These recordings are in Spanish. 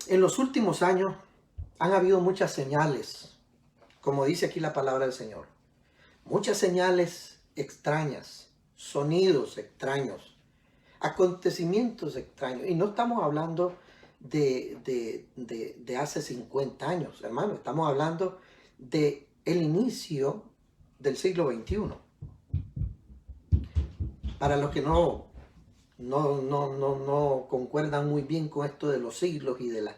En los últimos años han habido muchas señales, como dice aquí la palabra del Señor. Muchas señales extrañas, sonidos extraños, acontecimientos extraños. Y no estamos hablando de hace 50 años, hermano. Estamos hablando de el inicio del siglo XXI. Para los que no concuerdan muy bien con esto de los siglos y de las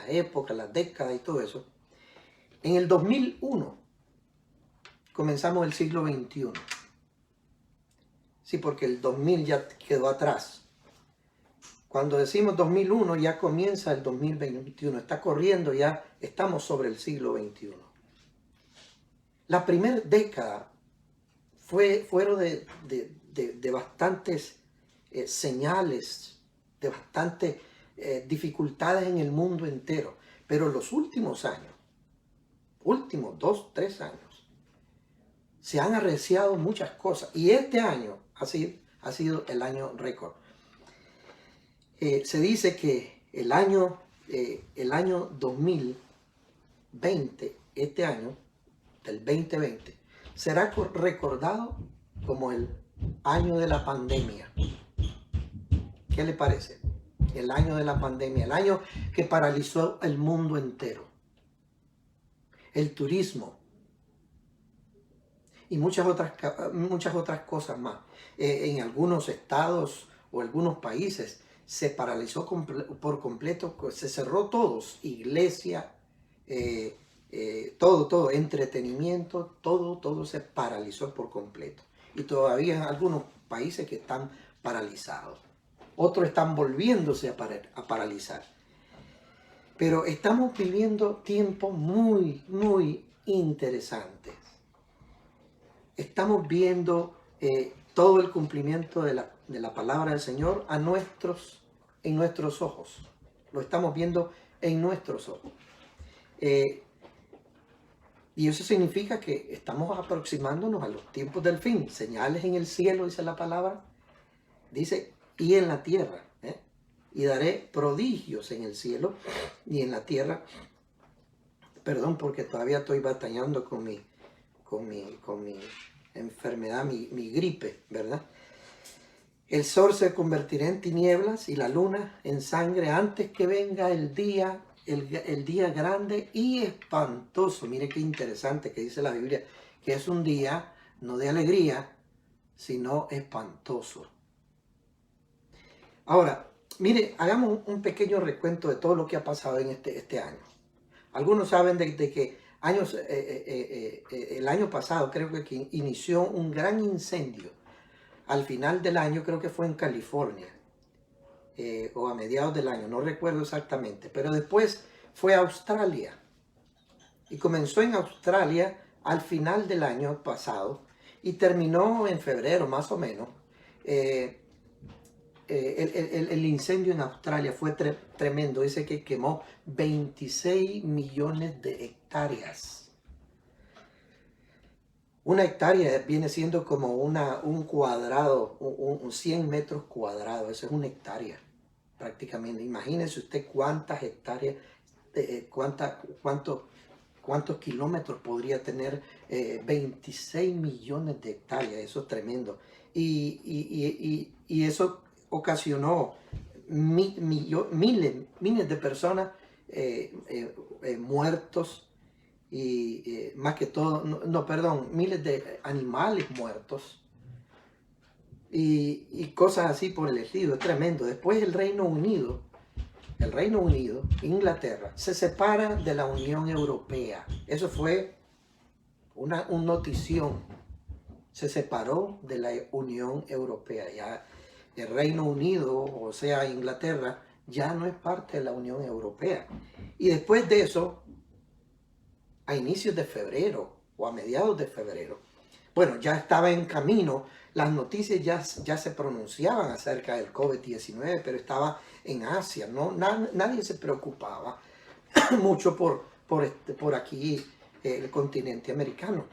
épocas, las décadas y todo eso. En el 2001 comenzamos el siglo XXI. Sí, porque el 2000 ya quedó atrás. Cuando decimos 2001 ya comienza el 2021. Está corriendo, ya estamos sobre el siglo XXI. La primera década fueron de bastantes señales, de bastantes dificultades en el mundo entero. Pero los últimos años, últimos 2, 3 años, se han arreciado muchas cosas. Y este año ha sido el año récord. Se dice que el año 2020, este año, del 2020, será recordado como el año de la pandemia. ¿Qué le parece? El año de la pandemia, el año que paralizó el mundo entero. El turismo y muchas otras cosas más. En algunos estados o algunos países se paralizó por completo, se cerró todos, iglesia, todo, entretenimiento, todo se paralizó por completo. Y todavía en algunos países que están paralizados. Otros están volviéndose a paralizar. Pero estamos viviendo tiempos muy, muy interesantes. Estamos viendo todo el cumplimiento de la palabra del Señor en nuestros ojos. Lo estamos viendo en nuestros ojos. Y eso significa que estamos aproximándonos a los tiempos del fin. Señales en el cielo, dice la palabra. Dice, y en la tierra. Y daré prodigios en el cielo y en la tierra. Perdón, porque todavía estoy batallando con mi enfermedad, mi gripe, ¿verdad? El sol se convertirá en tinieblas y la luna en sangre antes que venga el día grande y espantoso. Mire qué interesante que dice la Biblia, que es un día no de alegría, sino espantoso. Ahora, mire, hagamos un pequeño recuento de todo lo que ha pasado en este año. Algunos saben de que el año pasado creo que inició un gran incendio. Al final del año, creo que fue en California, o a mediados del año, no recuerdo exactamente, pero después fue a Australia y comenzó en Australia al final del año pasado y terminó en febrero más o menos. El incendio en Australia fue tremendo, dice que quemó 26 millones de hectáreas. Una hectárea viene siendo como un cuadrado, un 100 metros cuadrados. Eso es una hectárea, prácticamente. Imagínese usted cuántas hectáreas, cuántos kilómetros podría tener 26 millones de hectáreas. Eso es tremendo. Y eso ocasionó miles de personas muertos. Y más que todo, miles de animales muertos y cosas así por el estilo. Es tremendo. Después el Reino Unido, Inglaterra, se separa de la Unión Europea. Eso fue una notición. Se separó de la Unión Europea. Ya el Reino Unido, o sea, Inglaterra, ya no es parte de la Unión Europea. Y después de eso, a inicios de febrero o a mediados de febrero, bueno, ya estaba en camino, las noticias ya se pronunciaban acerca del COVID-19, pero estaba en Asia, ¿no? Nadie se preocupaba mucho por aquí, el continente americano.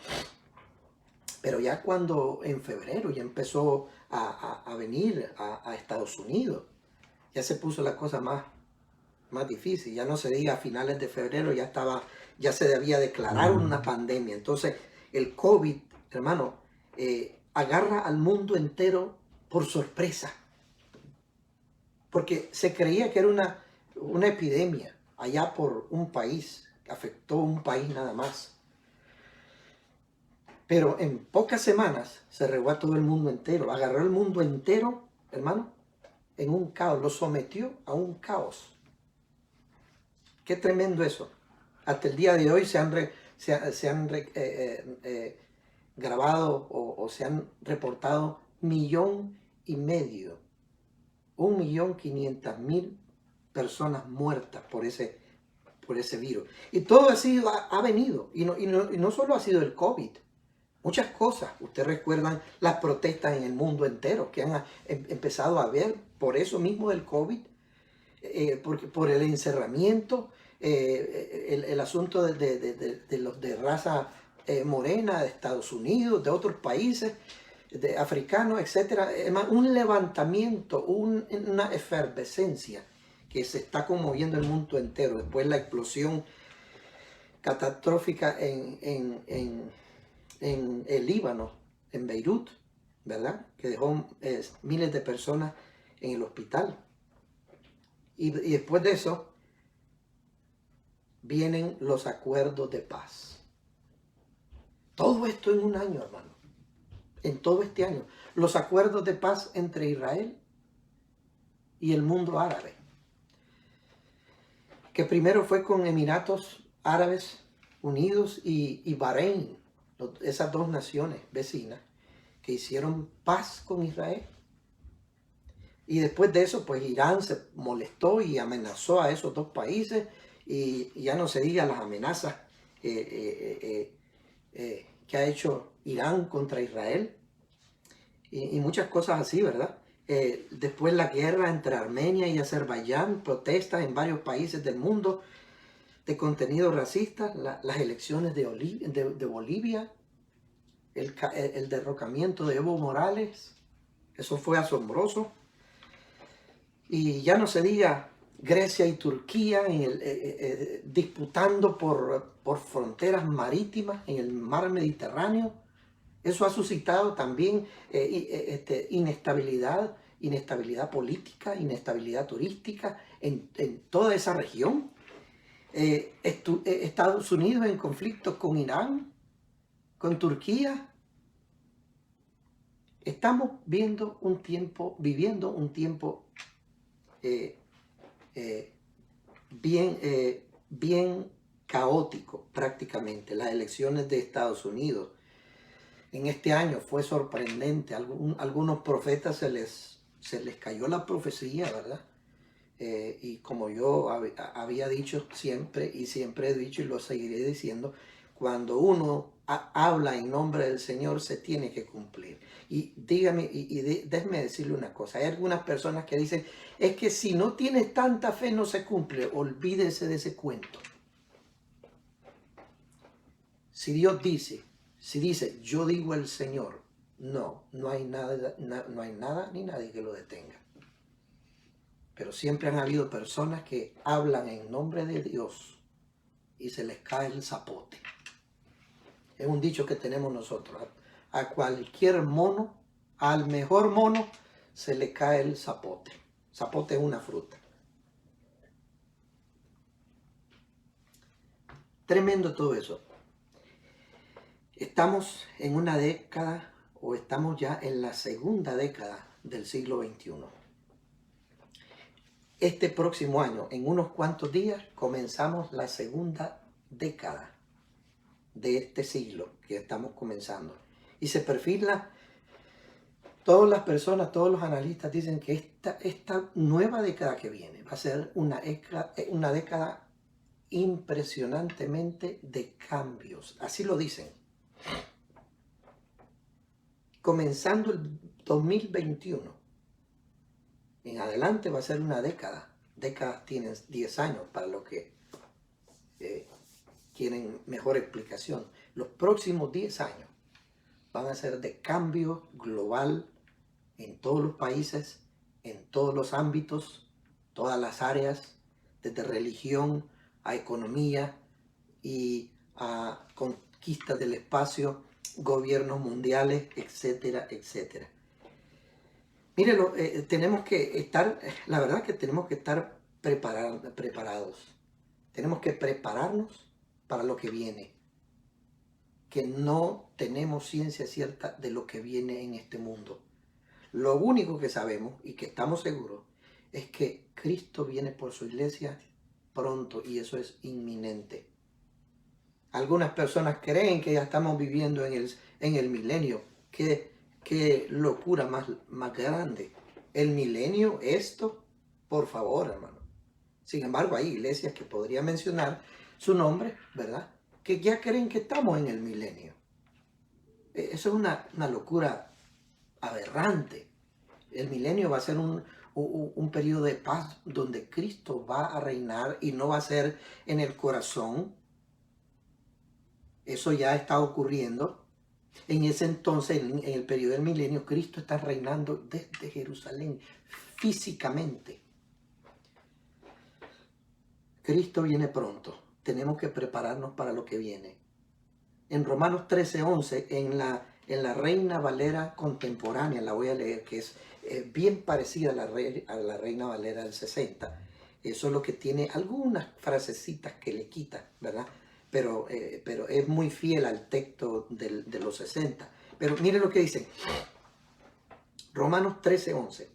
Pero ya cuando en febrero ya empezó a venir a Estados Unidos, ya se puso la cosa más difícil. Ya no se diga a finales de febrero, ya se debía declarar una pandemia. Entonces, el COVID, hermano, agarra al mundo entero por sorpresa. Porque se creía que era una epidemia allá por un país, afectó un país nada más. Pero en pocas semanas se regó a todo el mundo entero, agarró el mundo entero, hermano, en un caos, lo sometió a un caos. Qué tremendo eso. Hasta el día de hoy se han grabado o se han reportado 1,500,000, 1,500,000 personas muertas por ese virus. Y todo ha venido, y no solo ha sido el COVID, muchas cosas. Ustedes recuerdan las protestas en el mundo entero que han empezado a haber por eso mismo del COVID, por el encerramiento, el asunto de los de raza morena de Estados Unidos, de otros países, de africanos, etcétera. Un levantamiento, una efervescencia que se está conmoviendo el mundo entero. Después la explosión catastrófica en el Líbano, en Beirut, ¿verdad? Que dejó miles de personas en el hospital. Y después de eso vienen los acuerdos de paz. Todo esto en un año, hermano. En todo este año. Los acuerdos de paz entre Israel y el mundo árabe. Que primero fue con Emiratos Árabes Unidos y Bahrein. Esas dos naciones vecinas que hicieron paz con Israel. Y después de eso, pues Irán se molestó y amenazó a esos dos países. Y ya no se diga las amenazas que ha hecho Irán contra Israel. Y muchas cosas así, ¿verdad? Después la guerra entre Armenia y Azerbaiyán, protestas en varios países del mundo de contenido racista, las elecciones de Bolivia, el derrocamiento de Evo Morales, eso fue asombroso. Y ya no se diga Grecia y Turquía disputando por fronteras marítimas en el mar Mediterráneo. Eso ha suscitado también inestabilidad política, inestabilidad turística en toda esa región. Estados Unidos en conflicto con Irán, con Turquía. Estamos viviendo un tiempo bien caótico prácticamente. Las elecciones de Estados Unidos en este año fue sorprendente. Algunos profetas se les cayó la profecía, ¿verdad? Y como yo había dicho siempre, y siempre he dicho y lo seguiré diciendo, cuando uno habla en nombre del Señor se tiene que cumplir. Y dígame, déjeme decirle una cosa, hay algunas personas que dicen, es que si no tienes tanta fe no se cumple. Olvídese de ese cuento. Si Dios dice, yo digo el Señor, no hay nada ni nadie que lo detenga. Pero siempre han habido personas que hablan en nombre de Dios y se les cae el zapote. Es un dicho que tenemos nosotros. A cualquier mono, al mejor mono, se le cae el zapote. Zapote es una fruta. Tremendo todo eso. Estamos en una década, o estamos ya en la segunda década del siglo XXI. Este próximo año, en unos cuantos días, comenzamos la segunda década de este siglo que estamos comenzando. Y se perfila, todas las personas, todos los analistas dicen que esta nueva década que viene va a ser una década impresionantemente de cambios. Así lo dicen. Comenzando el 2021. En adelante va a ser una década. Décadas tienen 10 años para los que quieren mejor explicación. Los próximos 10 años van a ser de cambio global en todos los países, en todos los ámbitos, todas las áreas, desde religión a economía y a conquista del espacio, gobiernos mundiales, etcétera, etcétera. Mire, tenemos que estar, la verdad que tenemos que estar preparados. Tenemos que prepararnos para lo que viene. Que no tenemos ciencia cierta de lo que viene en este mundo. Lo único que sabemos y que estamos seguros es que Cristo viene por su iglesia pronto y eso es inminente. Algunas personas creen que ya estamos viviendo en el milenio. Qué locura más grande. El milenio, esto, por favor, hermano. Sin embargo, hay iglesias que podría mencionar su nombre, ¿verdad? Que ya creen que estamos en el milenio. Eso es una locura aberrante. El milenio va a ser un periodo de paz donde Cristo va a reinar y no va a ser en el corazón. Eso ya está ocurriendo. En ese entonces, en el periodo del milenio, Cristo está reinando desde Jerusalén físicamente. Cristo viene pronto. Tenemos que prepararnos para lo que viene. En Romanos 13:11, en la Reina Valera contemporánea, la voy a leer, que es bien parecida a la Reina Valera del 60. Eso es lo que tiene algunas frasecitas que le quita, ¿verdad? Pero es muy fiel al texto de los 60. Pero miren lo que dice. Romanos 13:11.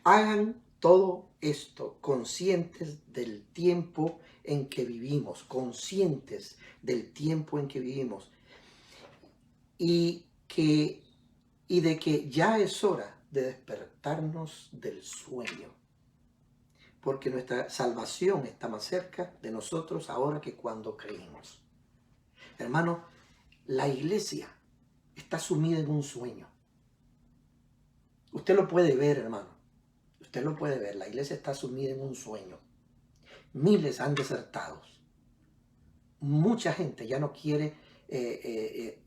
Hagan todo esto conscientes del tiempo en que vivimos, conscientes del tiempo en que vivimos y de que ya es hora de despertarnos del sueño, porque nuestra salvación está más cerca de nosotros ahora que cuando creímos. Hermano, la iglesia está sumida en un sueño. Usted lo puede ver, hermano. Usted lo puede ver. La iglesia está sumida en un sueño. Miles han desertado. Mucha gente ya no quiere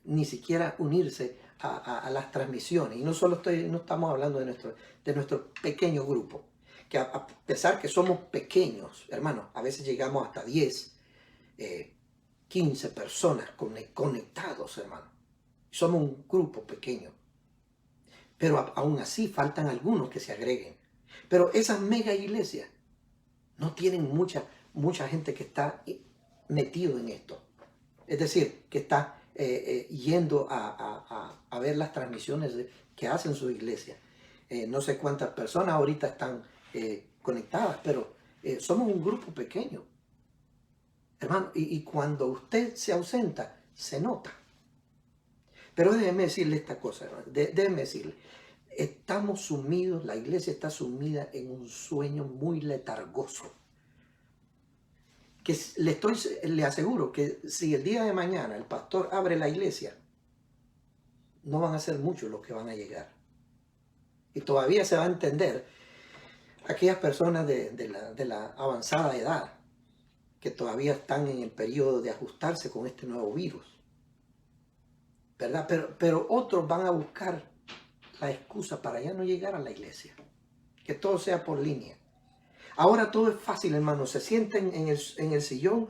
ni siquiera unirse a las transmisiones. Y no estamos hablando de nuestro pequeño grupo. Que a pesar que somos pequeños, hermano, a veces llegamos hasta 10, 15 personas conectados, hermano. Somos un grupo pequeño. Pero aún así faltan algunos que se agreguen. Pero esas mega iglesias no tienen mucha gente que está metido en esto. Es decir, que está yendo a ver las transmisiones que hacen su iglesia. No sé cuántas personas ahorita están conectadas, pero somos un grupo pequeño. Hermano, y cuando usted se ausenta, se nota. Pero déjeme decirle esta cosa, hermano. Déjeme decirle. Estamos sumidos, la iglesia está sumida en un sueño muy letargoso. Que le aseguro que si el día de mañana el pastor abre la iglesia, no van a ser muchos los que van a llegar. Y todavía se va a entender aquellas personas de la avanzada edad que todavía están en el periodo de ajustarse con este nuevo virus, ¿verdad? Pero otros van a buscar la excusa para ya no llegar a la iglesia, que todo sea por línea. Ahora todo es fácil, hermano. Se sienten en el sillón,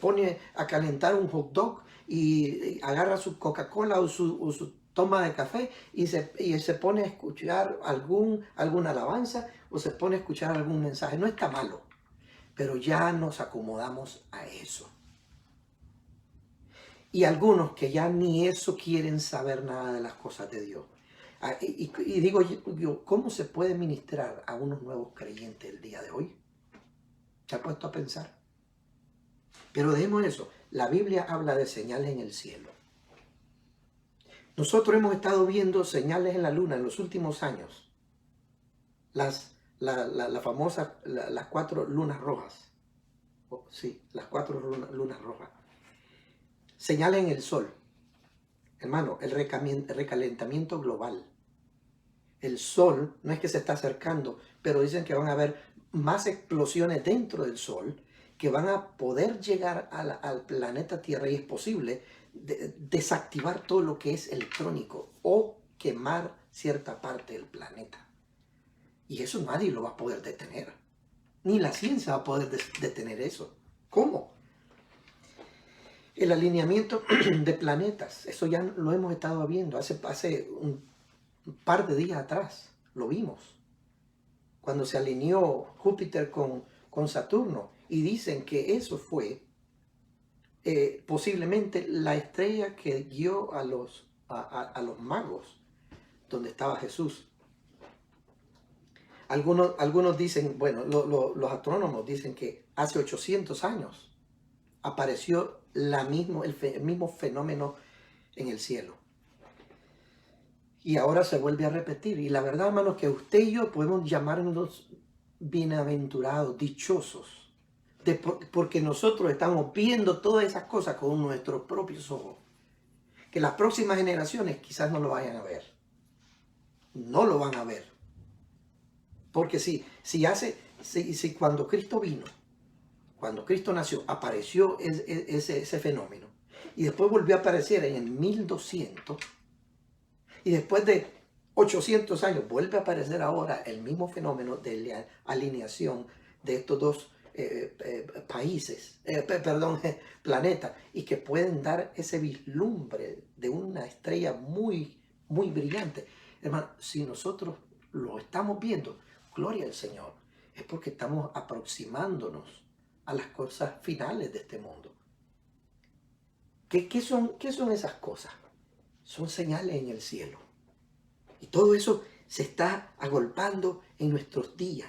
pone a calentar un hot dog y agarra su Coca-Cola o su toma de café y se pone a escuchar alguna alabanza o se pone a escuchar algún mensaje. No está malo, pero ya nos acomodamos a eso. Y algunos que ya ni eso quieren saber nada de las cosas de Dios. Y digo yo, ¿cómo se puede ministrar a unos nuevos creyentes el día de hoy? ¿Se ha puesto a pensar? Pero dejemos eso. La Biblia habla de señales en el cielo. Nosotros hemos estado viendo señales en la luna en los últimos años. Las famosas, las 4 lunas rojas. Sí, las 4 lunas rojas. Señales en el sol. Hermano, el recalentamiento global. El sol no es que se está acercando, pero dicen que van a haber más explosiones dentro del sol que van a poder llegar al planeta Tierra y es posible desactivar todo lo que es electrónico o quemar cierta parte del planeta. Y eso nadie lo va a poder detener. Ni la ciencia va a poder detener eso. ¿Cómo? El alineamiento de planetas, eso ya lo hemos estado viendo hace un par de días atrás, lo vimos, cuando se alineó Júpiter con Saturno, y dicen que eso fue posiblemente la estrella que guió a los magos, donde estaba Jesús. Algunos dicen, bueno, los astrónomos dicen que hace 800 años apareció el mismo fenómeno en el cielo. Y ahora se vuelve a repetir. Y la verdad, hermanos, que usted y yo podemos llamarnos bienaventurados, dichosos, porque nosotros estamos viendo todas esas cosas con nuestros propios ojos. Que las próximas generaciones quizás no lo vayan a ver. No lo van a ver. Porque si cuando Cristo vino, cuando Cristo nació, apareció ese fenómeno. Y después volvió a aparecer en el 1200. Y después de 800 años vuelve a aparecer ahora el mismo fenómeno de la alineación de estos dos planetas, y que pueden dar ese vislumbre de una estrella muy, muy brillante. Hermano, si nosotros lo estamos viendo, gloria al Señor, es porque estamos aproximándonos a las cosas finales de este mundo. ¿Qué son esas cosas? Son señales en el cielo. Y todo eso se está agolpando en nuestros días,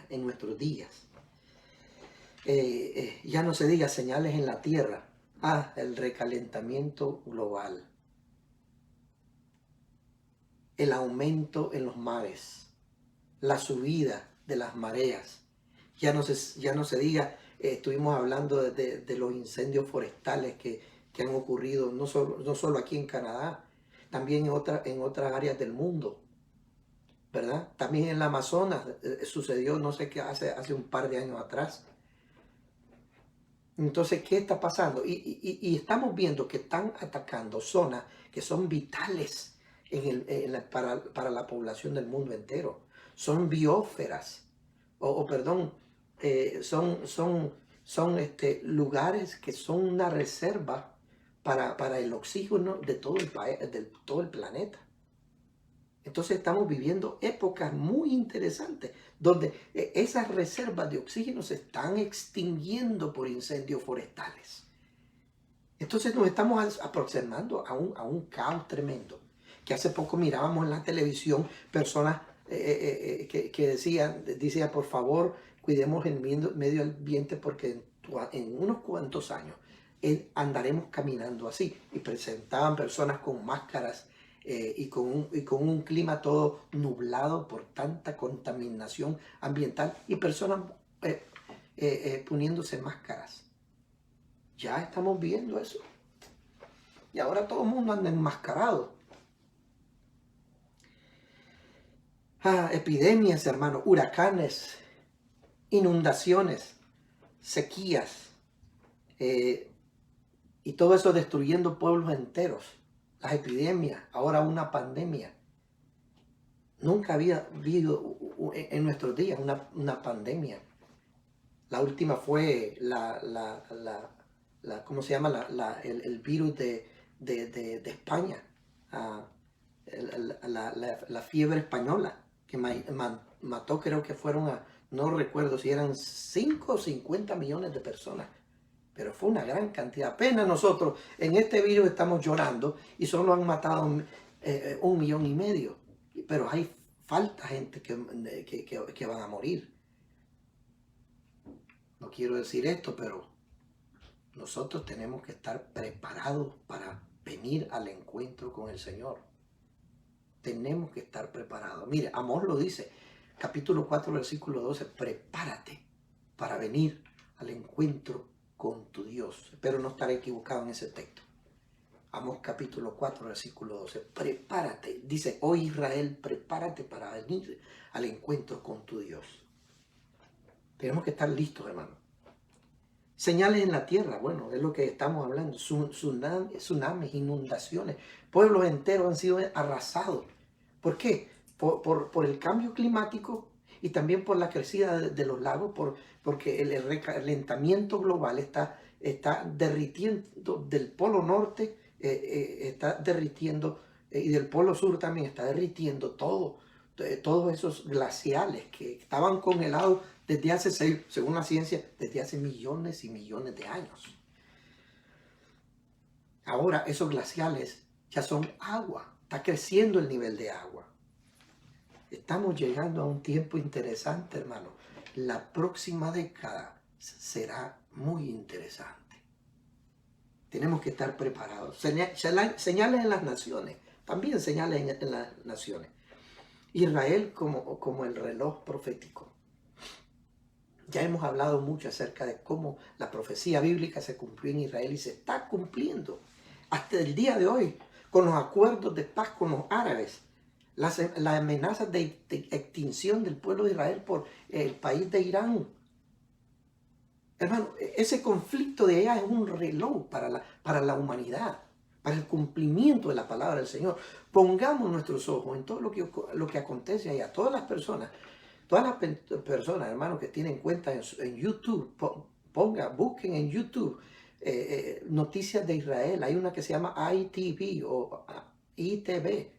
ya no se diga señales en la tierra. El recalentamiento global. El aumento en los mares. La subida de las mareas. Ya no se diga, estuvimos hablando de los incendios forestales que han ocurrido no solo aquí en Canadá, también en otras áreas del mundo, ¿verdad? También en la Amazonas sucedió, no sé qué, hace un par de años atrás. Entonces, ¿qué está pasando? Y estamos viendo que están atacando zonas que son vitales para la población del mundo entero. Son biosferas, son lugares que son una reserva para el oxígeno de todo el planeta. Entonces estamos viviendo épocas muy interesantes donde esas reservas de oxígeno se están extinguiendo por incendios forestales. Entonces nos estamos aproximando a un caos tremendo. Que hace poco mirábamos en la televisión personas que decían, por favor, cuidemos el medio ambiente porque en unos cuantos años andaremos caminando así. Y presentaban personas con máscaras y con un clima todo nublado por tanta contaminación ambiental, y personas poniéndose máscaras. Ya estamos viendo eso. Y ahora todo el mundo anda enmascarado. Epidemias, hermano, huracanes, inundaciones, sequías, y todo eso destruyendo pueblos enteros. Las epidemias, ahora una pandemia. Nunca había habido en nuestros días una pandemia. La última fue ¿cómo se llama? El virus de España, la fiebre española, que mató, creo que fueron no recuerdo si eran 5 o 50 millones de personas. Pero fue una gran cantidad. Apenas nosotros en este virus estamos llorando y solo han matado 1,5 millones. Pero falta gente que van a morir. No quiero decir esto, pero nosotros tenemos que estar preparados para venir al encuentro con el Señor. Tenemos que estar preparados. Mire, Amós lo dice, capítulo 4, versículo 12, prepárate para venir al encuentro con tu Dios. Espero no estar equivocado en ese texto. Amós capítulo 4, versículo 12. Prepárate. Dice, oh Israel, prepárate para venir al encuentro con tu Dios. Tenemos que estar listos, hermano. Señales en la tierra, bueno, es lo que estamos hablando. Tsunamis, inundaciones. Pueblos enteros han sido arrasados. ¿Por qué? Por el cambio climático y también por la crecida de los lagos, porque el recalentamiento global está derritiendo del polo norte, está derritiendo, y del polo sur también está derritiendo todos esos glaciales que estaban congelados desde hace, según la ciencia, desde hace millones y millones de años. Ahora esos glaciales ya son agua, está creciendo el nivel de agua. Estamos llegando a un tiempo interesante, hermano. La próxima década será muy interesante. Tenemos que estar preparados. Señales en las naciones, también señales en las naciones. Israel como el reloj profético. Ya hemos hablado mucho acerca de cómo la profecía bíblica se cumplió en Israel y se está cumpliendo hasta el día de hoy con los acuerdos de paz con los árabes, las amenazas de extinción del pueblo de Israel por el país de Irán. Hermano, ese conflicto de allá es un reloj para la humanidad, para el cumplimiento de la palabra del Señor. Pongamos nuestros ojos en todo lo que acontece allá. Todas las personas, hermanos, que tienen cuenta en YouTube, busquen en YouTube noticias de Israel. Hay una que se llama ITV o ITV,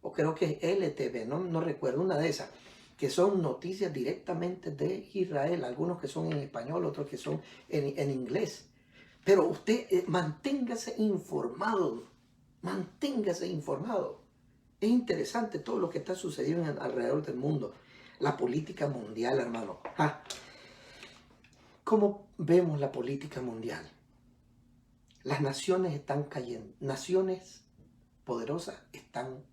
o creo que es LTV, no recuerdo, una de esas, que son noticias directamente de Israel, algunos que son en español, otros que son en inglés. Pero usted manténgase informado, manténgase informado. Es interesante todo lo que está sucediendo alrededor del mundo, la política mundial, hermano. ¿Cómo vemos la política mundial? Las naciones están cayendo, naciones poderosas están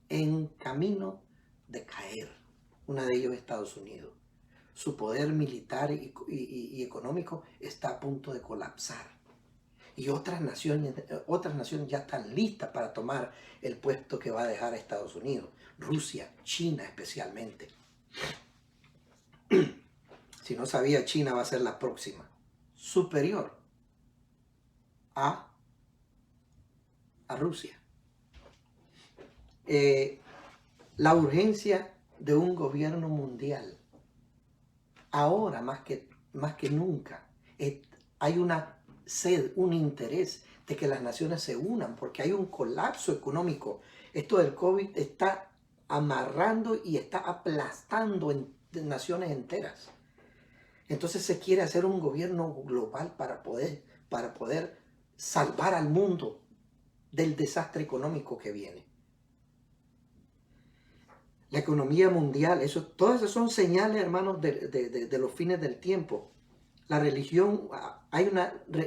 en camino de caer. Una de ellas es Estados Unidos. Su poder militar y económico está a punto de colapsar. Y otras naciones ya están listas para tomar el puesto que va a dejar a Estados Unidos. Rusia, China especialmente. Si no sabía, China va a ser la próxima. Superior a Rusia. La urgencia de un gobierno mundial. Ahora, más que nunca, hay una sed, un interés de que las naciones se unan, porque hay un colapso económico. Esto del COVID está amarrando y está aplastando naciones enteras. Entonces se quiere hacer un gobierno global para poder salvar al mundo del desastre económico que viene. La economía mundial, todas esas son señales, hermanos, de los fines del tiempo. La religión,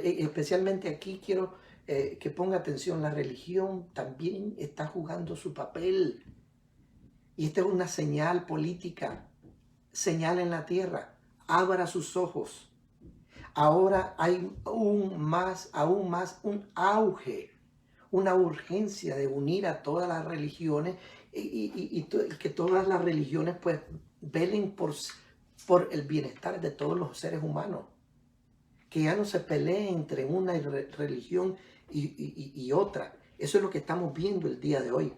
especialmente aquí quiero que ponga atención, la religión también está jugando su papel. Y esta es una señal política, señal en la tierra. Abra sus ojos. Ahora hay aún más un auge, una urgencia de unir a todas las religiones y que todas las religiones pues velen por el bienestar de todos los seres humanos. Que ya no se pelee entre una religión y otra. Eso es lo que estamos viendo el día de hoy.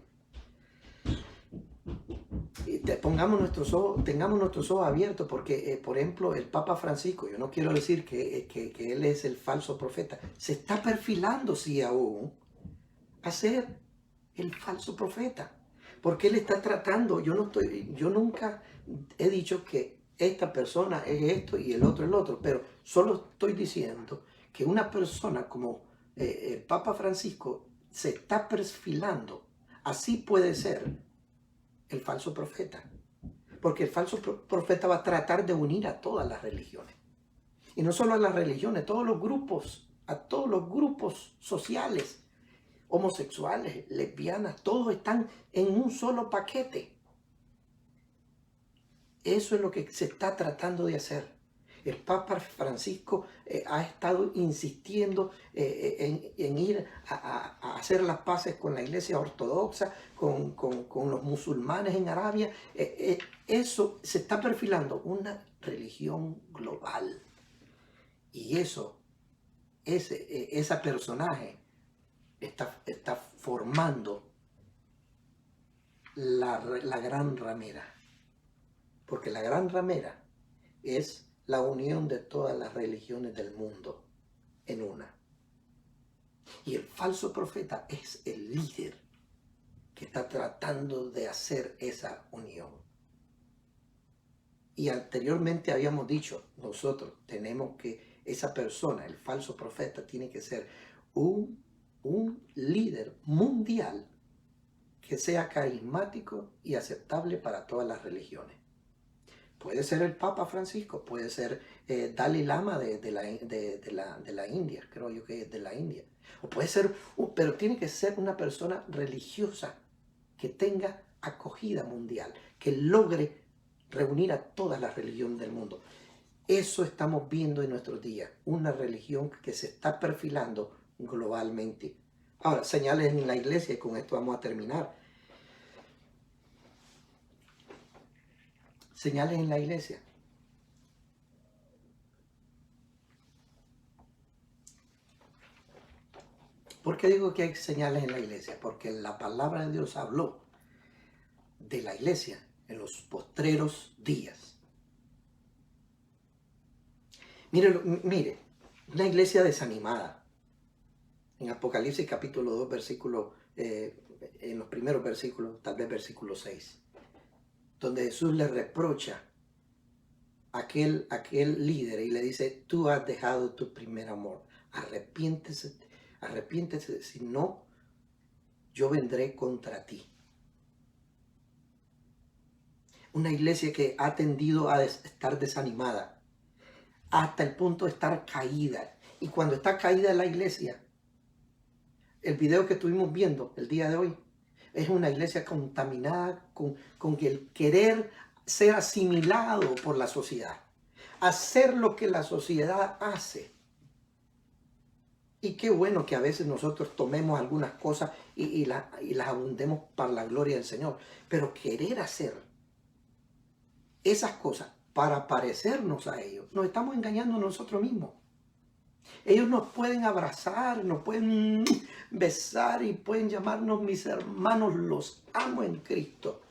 Tengamos nuestros ojos abiertos porque, por ejemplo, el Papa Francisco, yo no quiero decir que él es el falso profeta, se está perfilando, sí, aún, a ser el falso profeta. Porque él está tratando, yo nunca he dicho que esta persona es esto y el otro, pero solo estoy diciendo que una persona como el Papa Francisco se está perfilando, así puede ser el falso profeta. Porque el falso profeta va a tratar de unir a todas las religiones. Y no solo a las religiones, a todos los grupos sociales, homosexuales, lesbianas, todos están en un solo paquete. Eso es lo que se está tratando de hacer. El Papa Francisco ha estado insistiendo en ir a hacer las paces con la Iglesia Ortodoxa, con los musulmanes en Arabia. Eso se está perfilando una religión global. Y ese personaje está formando la gran ramera. Porque la gran ramera es la unión de todas las religiones del mundo en una. Y el falso profeta es el líder que está tratando de hacer esa unión. Y anteriormente habíamos dicho, nosotros tenemos que, esa persona, el falso profeta, tiene que ser un líder mundial que sea carismático y aceptable para todas las religiones. Puede ser el Papa Francisco, puede ser Dalai Lama de la India, creo yo que es de la India. O puede ser, pero tiene que ser una persona religiosa que tenga acogida mundial, que logre reunir a todas las religiones del mundo. Eso estamos viendo en nuestros días, una religión que se está perfilando globalmente. Ahora, señales en la iglesia, y con esto vamos a terminar. Señales en la iglesia. ¿Por qué digo que hay señales en la iglesia? Porque la palabra de Dios habló de la iglesia en los postreros días. Mire, una iglesia desanimada. En Apocalipsis capítulo 2, versículo, en los primeros versículos, tal vez versículo 6, donde Jesús le reprocha a aquel líder y le dice, tú has dejado tu primer amor, arrepiéntese, si no, yo vendré contra ti. Una iglesia que ha tendido a estar desanimada, hasta el punto de estar caída. Y cuando está caída la iglesia, el video que estuvimos viendo el día de hoy, es una iglesia contaminada con el querer ser asimilado por la sociedad, hacer lo que la sociedad hace. Y qué bueno que a veces nosotros tomemos algunas cosas y las abundemos para la gloria del Señor, pero querer hacer esas cosas para parecernos a ellos, nos estamos engañando a nosotros mismos. Ellos nos pueden abrazar, nos pueden besar y pueden llamarnos mis hermanos, los amo en Cristo.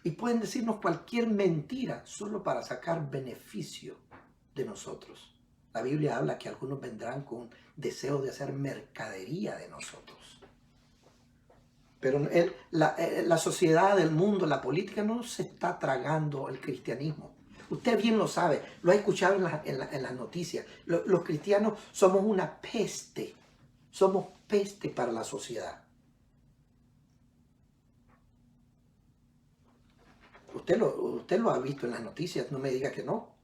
Y pueden decirnos cualquier mentira solo para sacar beneficio de nosotros. La Biblia habla que algunos vendrán con deseo de hacer mercadería de nosotros. Pero la sociedad, el mundo, la política no se está tragando el cristianismo. Usted bien lo sabe, lo ha escuchado en las noticias. Los cristianos somos una peste, somos peste para la sociedad. Usted lo ha visto en las noticias, no me diga que no.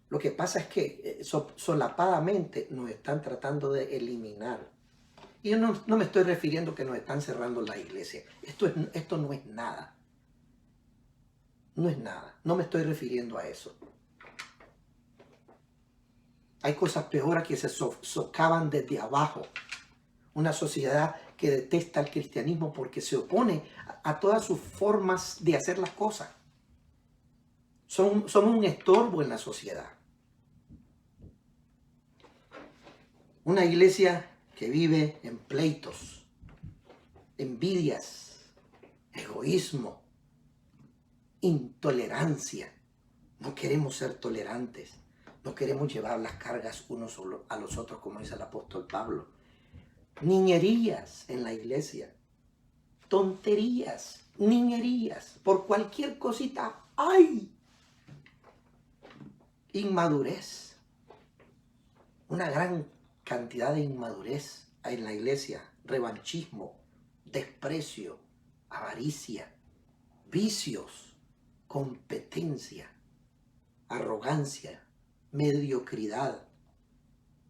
Lo que pasa es que solapadamente nos están tratando de eliminar. Y yo no me estoy refiriendo que nos están cerrando la iglesia. Esto no es nada. No es nada. No me estoy refiriendo a eso. Hay cosas peores que se socavan desde abajo. Una sociedad que detesta el cristianismo porque se opone a todas sus formas de hacer las cosas. Somos un estorbo en la sociedad. Una iglesia que vive en pleitos, envidias, egoísmo, intolerancia. No queremos ser tolerantes. No queremos llevar las cargas unos a los otros, como dice el apóstol Pablo. Niñerías en la iglesia. Tonterías, niñerías. Por cualquier cosita, ¡ay! Inmadurez. Una gran cantidad de inmadurez en la iglesia. Revanchismo, desprecio, avaricia, vicios, competencia, arrogancia, mediocridad,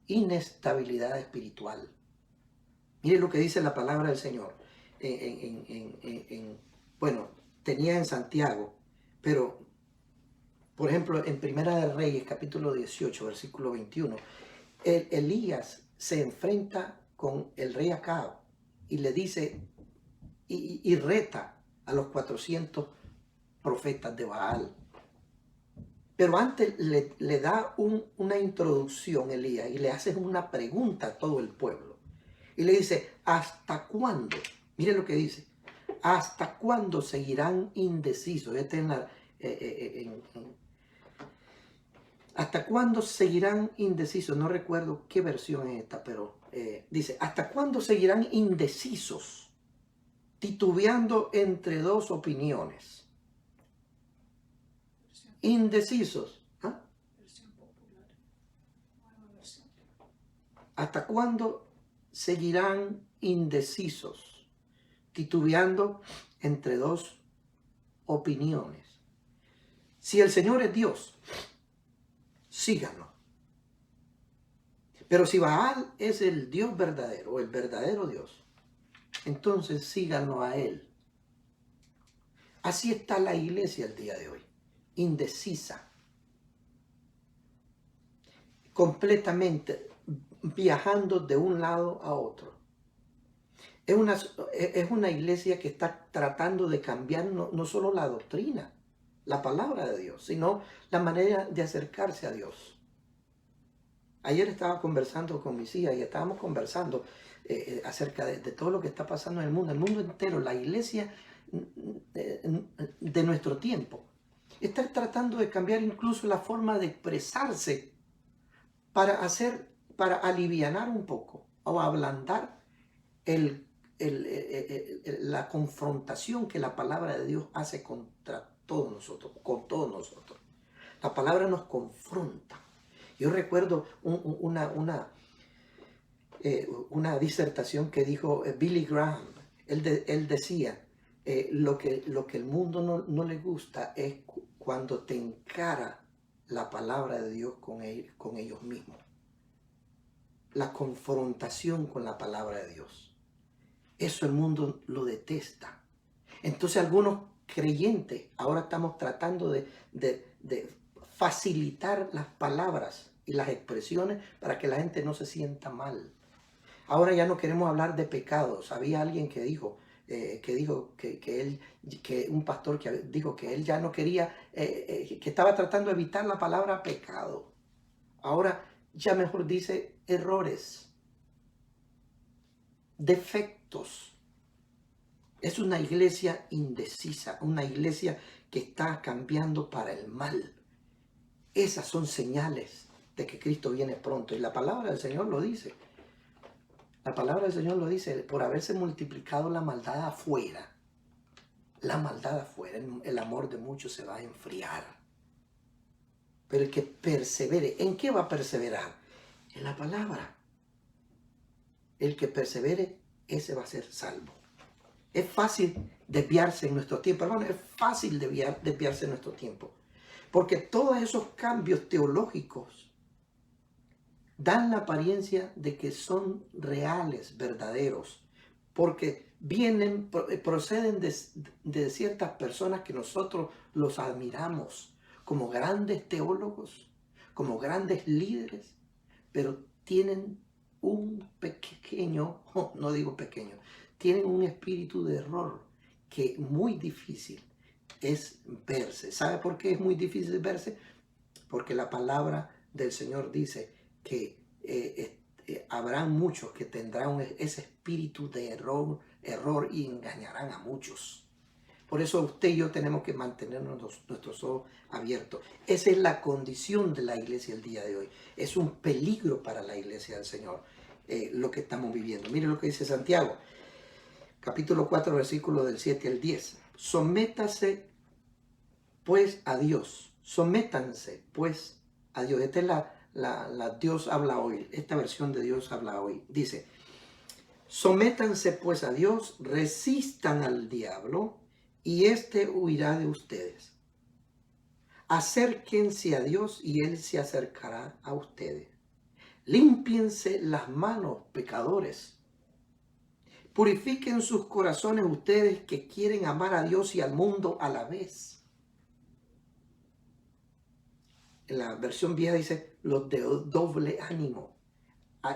inestabilidad espiritual. Mire lo que dice la palabra del Señor. Bueno, tenía en Santiago, pero por ejemplo en Primera de Reyes, capítulo 18, versículo 21, Elías se enfrenta con el rey Acab y le dice y reta a los 400 profetas de Baal. Pero antes le da una introducción Elías y le hace una pregunta a todo el pueblo. Y le dice, ¿hasta cuándo? Mire lo que dice. ¿Hasta cuándo seguirán indecisos? Esta es ¿Hasta cuándo seguirán indecisos? No recuerdo qué versión es esta, pero dice, ¿hasta cuándo seguirán indecisos, titubeando entre dos opiniones? Indecisos. ¿Ah? ¿Hasta cuándo seguirán indecisos, titubeando entre dos opiniones? Si el Señor es Dios, síganlo. Pero si Baal es el Dios verdadero, el verdadero Dios, entonces síganlo a Él. Así está la iglesia el día de hoy, indecisa, completamente viajando de un lado a otro. Es una iglesia que está tratando de cambiar no solo la doctrina, la palabra de Dios, sino la manera de acercarse a Dios. Ayer estaba conversando con mis hijas y estábamos conversando acerca de todo lo que está pasando en el mundo entero. La iglesia de nuestro tiempo está tratando de cambiar incluso la forma de expresarse para alivianar un poco o ablandar la confrontación que la palabra de Dios hace contra todos nosotros, con todos nosotros. La palabra nos confronta. Yo recuerdo una disertación que dijo Billy Graham. Él decía, lo que el mundo no le gusta es cuando te encara la palabra de Dios con ellos mismos. La confrontación con la palabra de Dios. Eso el mundo lo detesta. Entonces algunos creyentes ahora estamos tratando de facilitar las palabras y las expresiones para que la gente no se sienta mal. Ahora ya no queremos hablar de pecados. Había alguien que dijo un pastor que dijo que él ya no quería, que estaba tratando de evitar la palabra pecado. Ahora ya mejor dice errores, defectos. Es una iglesia indecisa, una iglesia que está cambiando para el mal. Esas son señales de que Cristo viene pronto. Y la palabra del Señor lo dice. La palabra del Señor lo dice, por haberse multiplicado la maldad afuera. La maldad afuera, el amor de muchos se va a enfriar. Pero el que persevere, ¿en qué va a perseverar? En la palabra. El que persevere, ese va a ser salvo. Es fácil desviarse en nuestro tiempo, hermano, es fácil desviarse en nuestro tiempo. Porque todos esos cambios teológicos dan la apariencia de que son reales, verdaderos, porque proceden de ciertas personas que nosotros los admiramos como grandes teólogos, como grandes líderes, pero tienen un pequeño, no digo pequeño, tienen un espíritu de error que muy difícil es verse. ¿Sabe por qué es muy difícil verse? Porque la palabra del Señor dice que habrá muchos que tendrán ese espíritu de error y engañarán a muchos. Por eso usted y yo tenemos que mantener nuestros ojos abiertos. Esa es la condición de la iglesia el día de hoy. Es un peligro para la iglesia del Señor lo que estamos viviendo. Mire lo que dice Santiago, capítulo 4, versículo del 7 al 10. Sométase pues a Dios. Sométanse pues a Dios. Esta es la Dios habla hoy. Esta versión de Dios habla hoy. Dice, sométanse pues a Dios, resistan al diablo y éste huirá de ustedes. Acérquense a Dios y Él se acercará a ustedes. Límpiense las manos, pecadores. Purifiquen sus corazones ustedes que quieren amar a Dios y al mundo a la vez. En la versión vieja dice los de doble ánimo.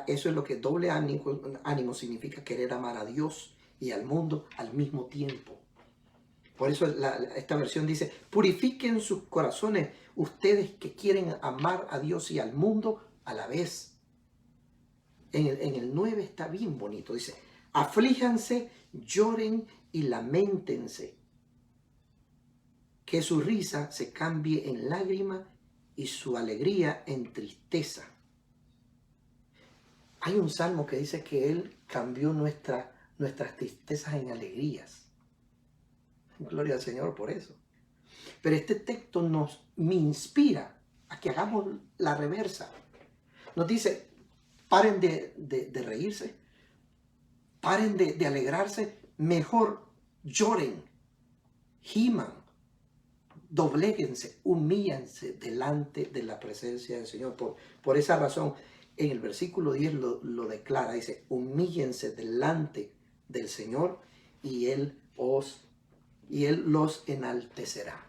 Eso es lo que doble ánimo significa, querer amar a Dios y al mundo al mismo tiempo. Por eso esta versión dice, purifiquen sus corazones ustedes que quieren amar a Dios y al mundo a la vez. En el 9 está bien bonito, dice, aflíjanse, lloren y lamentense. que su risa se cambie en lágrima y su alegría en tristeza. Hay un salmo que dice que Él cambió nuestras tristezas en alegrías. Gloria al Señor por eso. Pero este texto me inspira a que hagamos la reversa. Nos dice, paren de reírse, paren de alegrarse, mejor lloren, giman, dobléguense, humíllense delante de la presencia del Señor. Por esa razón, en el versículo 10 lo declara, dice, humíllense delante del Señor y Él los enaltecerá.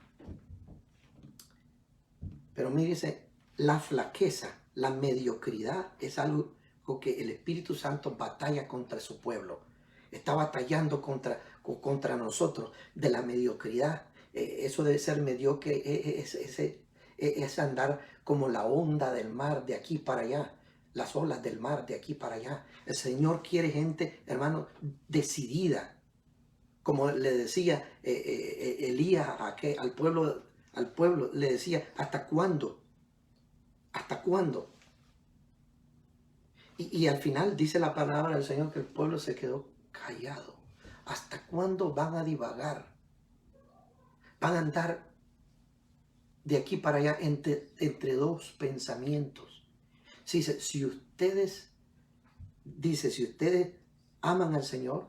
Pero mire, dice, la flaqueza, la mediocridad es algo que el Espíritu Santo batalla contra su pueblo. Está batallando contra nosotros de la mediocridad. Eso de ser mediocre es andar como la onda del mar de aquí para allá, las olas del mar de aquí para allá. El Señor quiere gente, hermano, decidida. Como le decía Elías al pueblo le decía, ¿hasta cuándo? ¿Hasta cuándo? Y al final dice la palabra del Señor que el pueblo se quedó callado. ¿Hasta cuándo van a divagar? Van a andar de aquí para allá entre dos pensamientos. Si ustedes aman al Señor,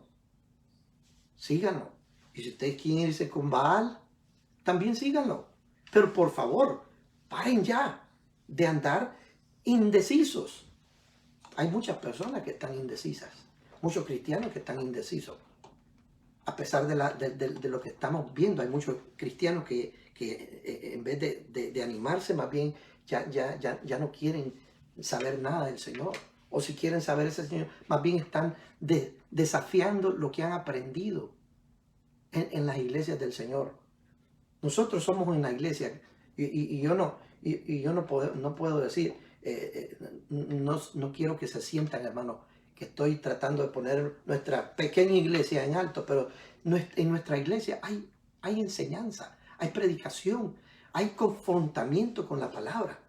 síganlo. Y si ustedes quieren irse con Baal, también síganlo. Pero por favor, paren ya de andar indecisos. Hay muchas personas que están indecisas, muchos cristianos que están indecisos. A pesar de lo que estamos viendo, hay muchos cristianos que en vez de animarse, más bien ya no quieren saber nada del Señor. O si quieren saber ese Señor, más bien están desafiando lo que han aprendido en las iglesias del Señor. Nosotros somos una iglesia y yo no puedo decir, no quiero que se sientan, hermano, que estoy tratando de poner nuestra pequeña iglesia en alto, pero en nuestra iglesia hay enseñanza, hay predicación, hay confrontamiento con la palabra.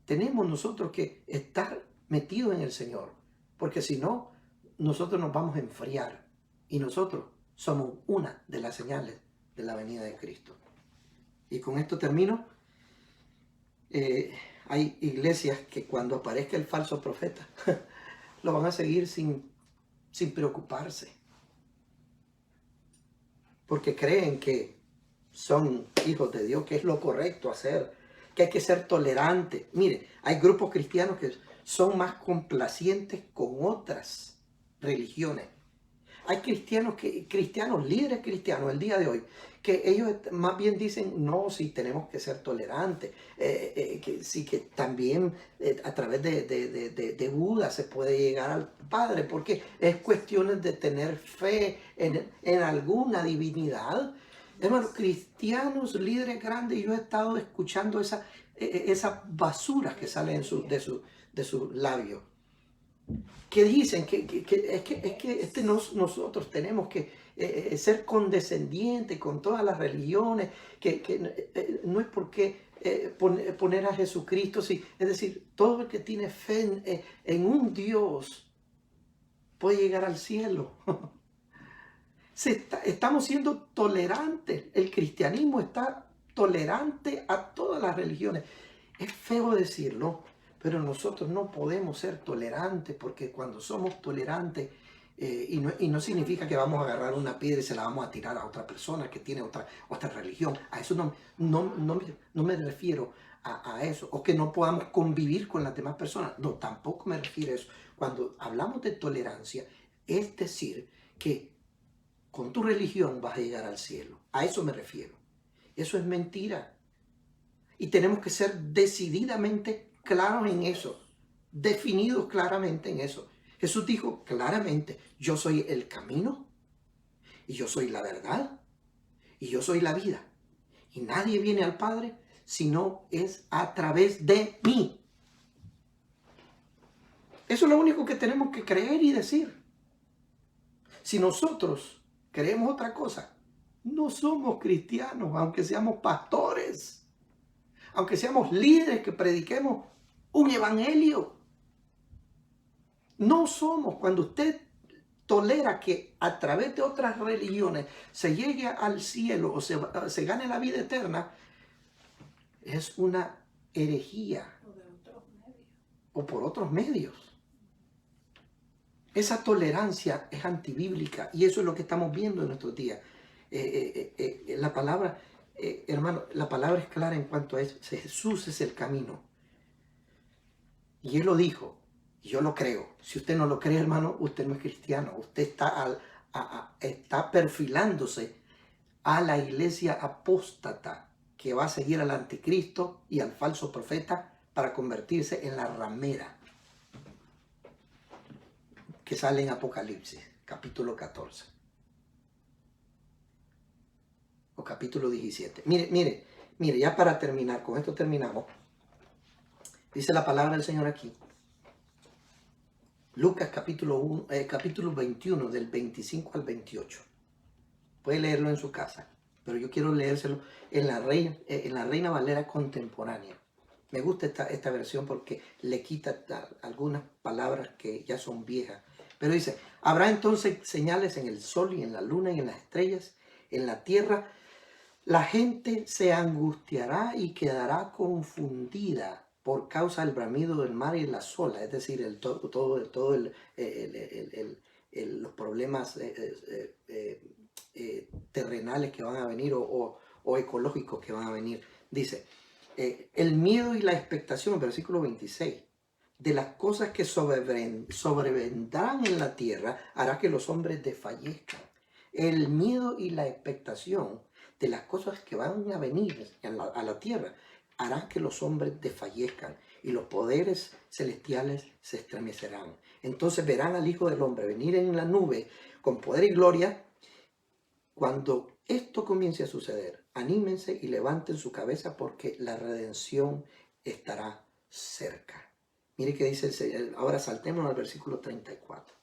Tenemos nosotros que estar metidos en el Señor, porque si no, nosotros nos vamos a enfriar y nosotros somos una de las señales de la venida de Cristo. Y con esto termino. Hay iglesias que cuando aparezca el falso profeta lo van a seguir sin preocuparse, porque creen que son hijos de Dios, que es lo correcto hacer, que hay que ser tolerante. Mire, hay grupos cristianos que son más complacientes con otras religiones. Hay líderes cristianos el día de hoy, que ellos más bien dicen, no, sí, tenemos que ser tolerantes, que también a través de Buda se puede llegar al Padre, porque es cuestión de tener fe en alguna divinidad. Hermanos, cristianos, líderes grandes, yo he estado escuchando esas basuras que salen de sus labios, que dicen que nosotros tenemos que ser condescendientes con todas las religiones, que no es por qué poner a Jesucristo, sí, es decir, todo el que tiene fe en un Dios puede llegar al cielo. Estamos siendo tolerantes, el cristianismo está tolerante a todas las religiones. Es feo decirlo, pero nosotros no podemos ser tolerantes, porque cuando somos tolerantes, y no significa que vamos a agarrar una piedra y se la vamos a tirar a otra persona que tiene otra religión. A eso no me refiero a eso, o que no podamos convivir con las demás personas. No, tampoco me refiero a eso. Cuando hablamos de tolerancia, es decir, que con tu religión vas a llegar al cielo. A eso me refiero. Eso es mentira. Y tenemos que ser decididamente claros en eso, definidos claramente en eso. Jesús dijo claramente, yo soy el camino, y yo soy la verdad, y yo soy la vida. Y nadie viene al Padre si no es a través de mí. Eso es lo único que tenemos que creer y decir. Si nosotros creemos otra cosa, no somos cristianos, aunque seamos pastores, aunque seamos líderes que prediquemos un evangelio. No somos, cuando usted tolera que a través de otras religiones se llegue al cielo o se gane la vida eterna, es una herejía. O por otros medios. Esa tolerancia es antibíblica y eso es lo que estamos viendo en nuestros días. La palabra, hermano, la palabra es clara en cuanto a eso. Jesús es el camino. Y Él lo dijo. Y yo lo creo. Si usted no lo cree, hermano, usted no es cristiano. Usted está perfilándose a la iglesia apóstata que va a seguir al anticristo y al falso profeta para convertirse en la ramera que sale en Apocalipsis, capítulo 14 o capítulo 17. Mire, ya para terminar, con esto terminamos. Dice la palabra del Señor aquí. Lucas capítulo 21, del 25 al 28. Puede leerlo en su casa, pero yo quiero leérselo en la Reina Valera contemporánea. Me gusta esta versión porque le quita algunas palabras que ya son viejas. Pero dice, habrá entonces señales en el sol y en la luna y en las estrellas, en la tierra. La gente se angustiará y quedará confundida por causa del bramido del mar y las olas, es decir, los problemas terrenales que van a venir o ecológicos que van a venir. Dice, el miedo y la expectación, versículo 26, de las cosas que sobrevendrán en la tierra hará que los hombres desfallezcan. El miedo y la expectación de las cosas que van a venir a la tierra hará que los hombres desfallezcan y los poderes celestiales se estremecerán. Entonces verán al Hijo del Hombre venir en la nube con poder y gloria. Cuando esto comience a suceder, anímense y levanten su cabeza porque la redención estará cerca. Mire que dice el Señor. Ahora saltemos al versículo 34.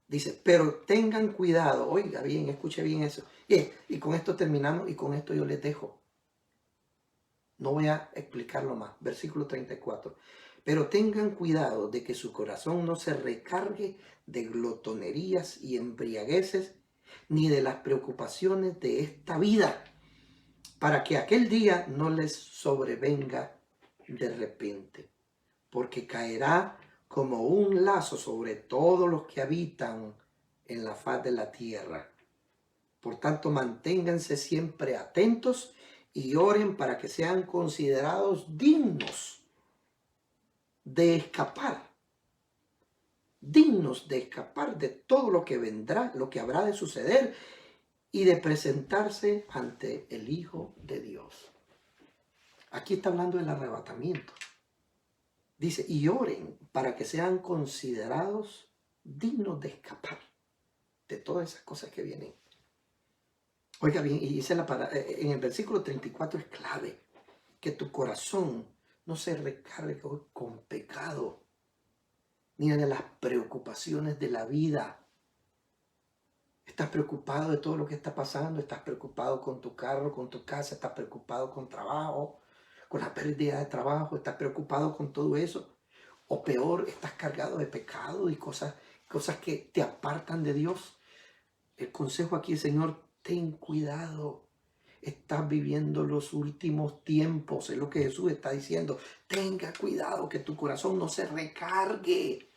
Dice, pero tengan cuidado. Oiga bien, escuche bien eso. Y con esto terminamos y con esto yo les dejo. No voy a explicarlo más. Versículo 34. Pero tengan cuidado de que su corazón no se recargue de glotonerías y embriagueces, ni de las preocupaciones de esta vida, para que aquel día no les sobrevenga de repente, porque caerá como un lazo sobre todos los que habitan en la faz de la tierra. Por tanto, manténganse siempre atentos y oren para que sean considerados dignos de escapar de todo lo que vendrá, lo que habrá de suceder y de presentarse ante el Hijo de Dios. Aquí está hablando del arrebatamiento. Dice, y oren para que sean considerados dignos de escapar de todas esas cosas que vienen. Oiga bien, y dice en el versículo 34 es clave, que tu corazón no se recargue con pecado, ni de las preocupaciones de la vida. Estás preocupado de todo lo que está pasando, estás preocupado con tu carro, con tu casa, estás preocupado con trabajo, con la pérdida de trabajo, estás preocupado con todo eso. O peor, estás cargado de pecado y cosas que te apartan de Dios. El consejo aquí, Señor, ten cuidado. Estás viviendo los últimos tiempos, es lo que Jesús está diciendo. Tenga cuidado que tu corazón no se recargue